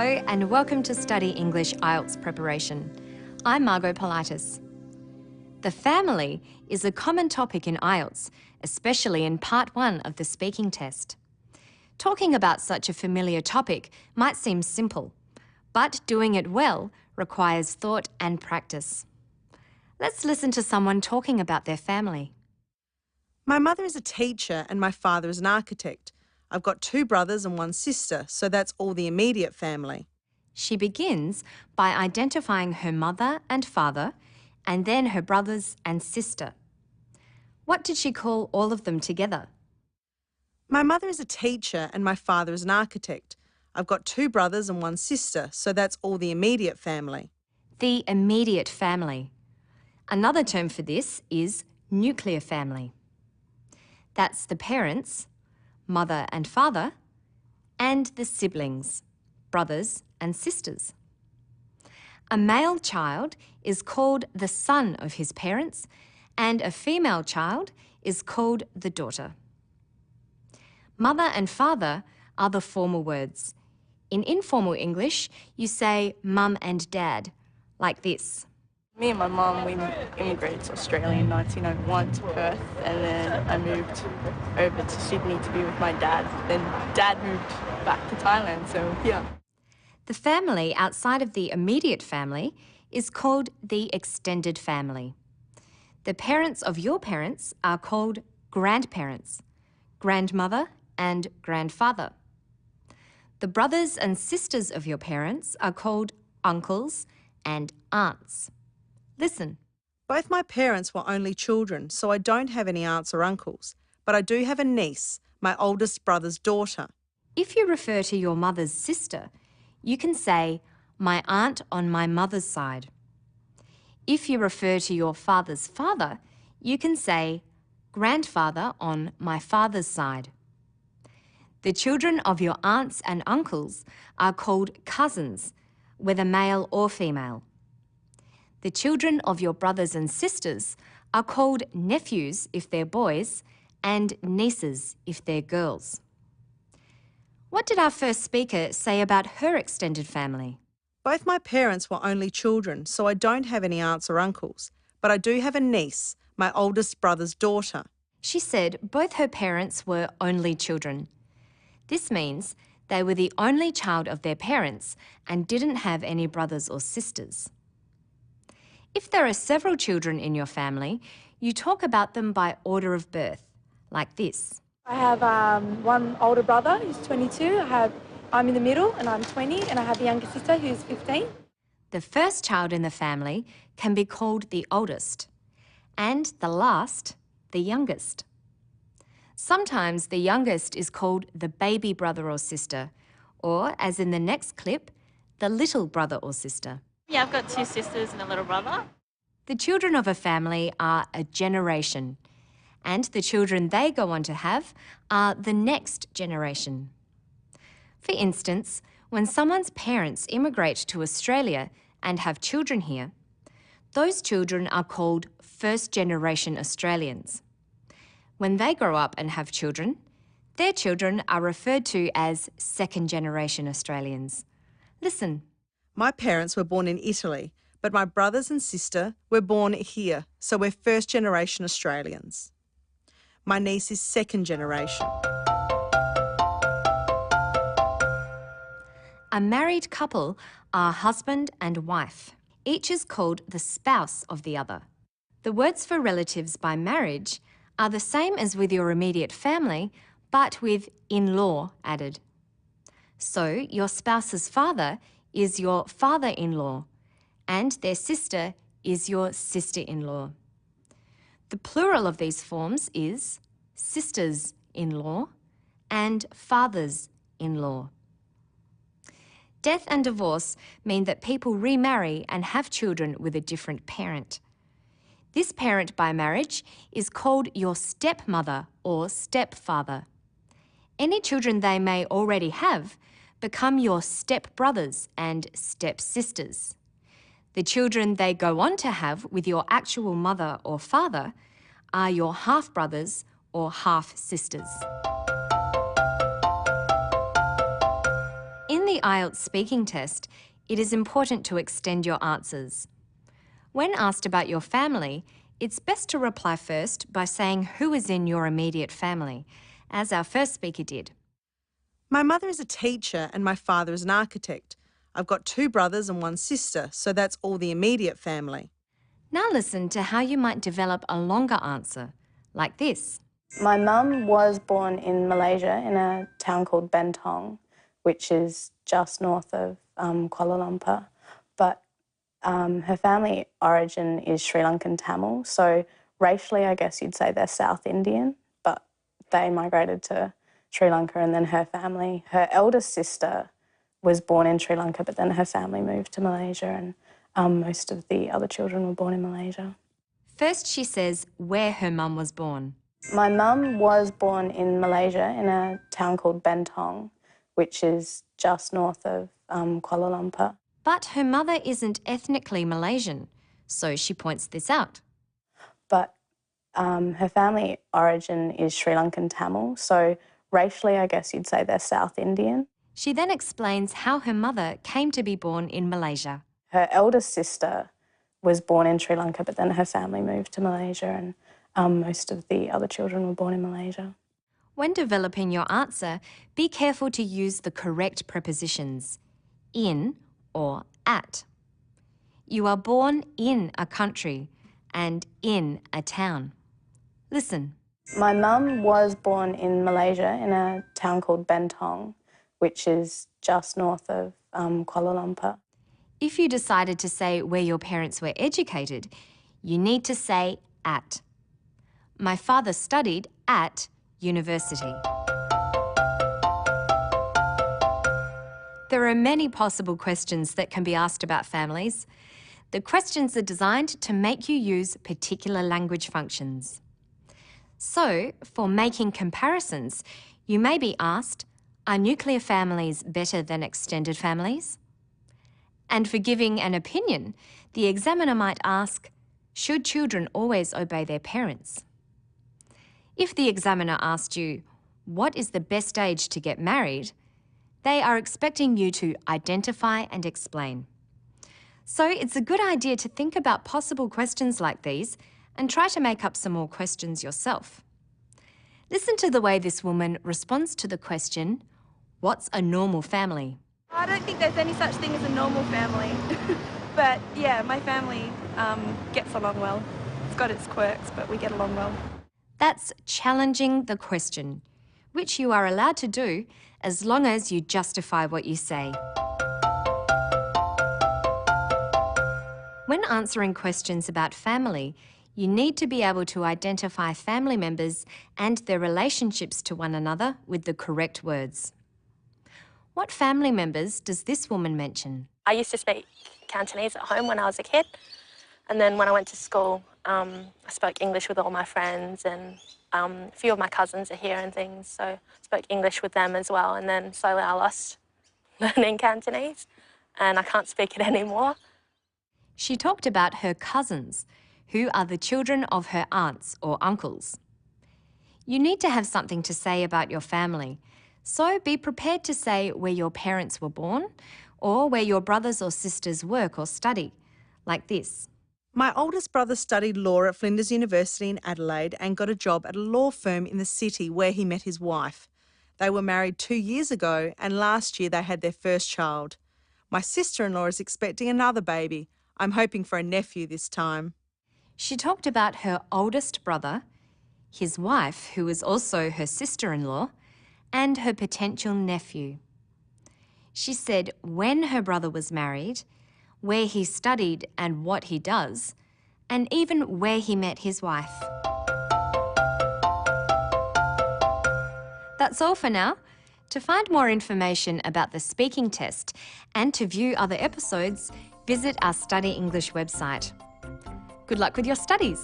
Hello and welcome to Study English IELTS Preparation. I'm Margot Politis. The family is a common topic in IELTS, especially in Part 1 of the speaking test. Talking about such a familiar topic might seem simple, but doing it well requires thought and practice. Let's listen to someone talking about their family. My mother is a teacher and my father is an architect. I've got 2 brothers and 1 sister, so that's all the immediate family. She begins by identifying her mother and father, and then her brothers and sister. What did she call all of them together? My mother is a teacher and my father is an architect. I've got 2 brothers and 1 sister, so that's all the immediate family. The immediate family. Another term for this is nuclear family. That's the parents, mother and father, and the siblings, brothers and sisters. A male child is called the son of his parents, and a female child is called the daughter. Mother and father are the formal words. In informal English, you say mum and dad, like this. Me and my mum, we immigrated to Australia in 1901 to Perth, and then I moved over to Sydney to be with my dad. Then Dad moved back to Thailand, so yeah. The family outside of the immediate family is called the extended family. The parents of your parents are called grandparents, grandmother and grandfather. The brothers and sisters of your parents are called uncles and aunts. Listen. Both my parents were only children, so I don't have any aunts or uncles, but I do have a niece, my oldest brother's daughter. If you refer to your mother's sister, you can say, my aunt on my mother's side. If you refer to your father's father, you can say, grandfather on my father's side. The children of your aunts and uncles are called cousins, whether male or female. The children of your brothers and sisters are called nephews if they're boys and nieces if they're girls. What did our first speaker say about her extended family? Both my parents were only children, so I don't have any aunts or uncles, but I do have a niece, my oldest brother's daughter. She said both her parents were only children. This means they were the only child of their parents and didn't have any brothers or sisters. If there are several children in your family, you talk about them by order of birth, like this. I have one older brother who's 22, I'm in the middle and I'm 20, and I have a younger sister who's 15. The first child in the family can be called the oldest, and the last, the youngest. Sometimes the youngest is called the baby brother or sister, or, as in the next clip, the little brother or sister. Yeah, I've got 2 sisters and a little brother. The children of a family are a generation, and the children they go on to have are the next generation. For instance, when someone's parents immigrate to Australia and have children here, those children are called first-generation Australians. When they grow up and have children, their children are referred to as second-generation Australians. Listen. My parents were born in Italy, but my brothers and sister were born here, so we're first-generation Australians. My niece is second generation. A married couple are husband and wife. Each is called the spouse of the other. The words for relatives by marriage are the same as with your immediate family, but with in-law added. So your spouse's father is your father-in-law, and their sister is your sister-in-law. The plural of these forms is sisters-in-law and fathers-in-law. Death and divorce mean that people remarry and have children with a different parent. This parent by marriage is called your stepmother or stepfather. Any children they may already have become your stepbrothers and stepsisters. The children they go on to have with your actual mother or father are your half-brothers or half-sisters. In the IELTS speaking test, it is important to extend your answers. When asked about your family, it's best to reply first by saying who is in your immediate family, as our first speaker did. My mother is a teacher and my father is an architect. I've got 2 brothers and 1 sister, so that's all the immediate family. Now listen to how you might develop a longer answer, like this. My mum was born in Malaysia in a town called Bentong, which is just north of Kuala Lumpur. But her family origin is Sri Lankan Tamil, so racially I guess you'd say they're South Indian, but they migrated to Sri Lanka and then her family. Her eldest sister was born in Sri Lanka, but then her family moved to Malaysia and most of the other children were born in Malaysia. First, she says where her mum was born. My mum was born in Malaysia in a town called Bentong, which is just north of Kuala Lumpur. But her mother isn't ethnically Malaysian, so she points this out. But her family origin is Sri Lankan Tamil, so racially I guess you'd say they're South Indian. She then explains how her mother came to be born in Malaysia. Her eldest sister was born in Sri Lanka, but then her family moved to Malaysia and most of the other children were born in Malaysia. When developing your answer, be careful to use the correct prepositions, in or at. You are born in a country and in a town. Listen. My mum was born in Malaysia in a town called Bentong, which is just north of Kuala Lumpur. If you decided to say where your parents were educated, you need to say at. My father studied at university. There are many possible questions that can be asked about families. The questions are designed to make you use particular language functions. So, for making comparisons, you may be asked, are nuclear families better than extended families? And for giving an opinion, the examiner might ask, should children always obey their parents? If the examiner asked you, what is the best age to get married? They are expecting you to identify and explain. So it's a good idea to think about possible questions like these and try to make up some more questions yourself. Listen to the way this woman responds to the question, what's a normal family? I don't think there's any such thing as a normal family. But yeah, my family gets along well. It's got its quirks, but we get along well. That's challenging the question, which you are allowed to do as long as you justify what you say. When answering questions about family, you need to be able to identify family members and their relationships to one another with the correct words. What family members does this woman mention? I used to speak Cantonese at home when I was a kid, and then when I went to school, I spoke English with all my friends, and a few of my cousins are here and things, so I spoke English with them as well, and then slowly I lost learning Cantonese, and I can't speak it anymore. She talked about her cousins, who are the children of her aunts or uncles. You need to have something to say about your family, so be prepared to say where your parents were born or where your brothers or sisters work or study, like this. My oldest brother studied law at Flinders University in Adelaide and got a job at a law firm in the city where he met his wife. They were married 2 years ago and last year they had their first child. My sister-in-law is expecting another baby. I'm hoping for a nephew this time. She talked about her oldest brother, his wife, who is also her sister-in-law, and her potential nephew. She said when her brother was married, where he studied and what he does, and even where he met his wife. That's all for now. To find more information about the speaking test and to view other episodes, visit our Study English website. Good luck with your studies.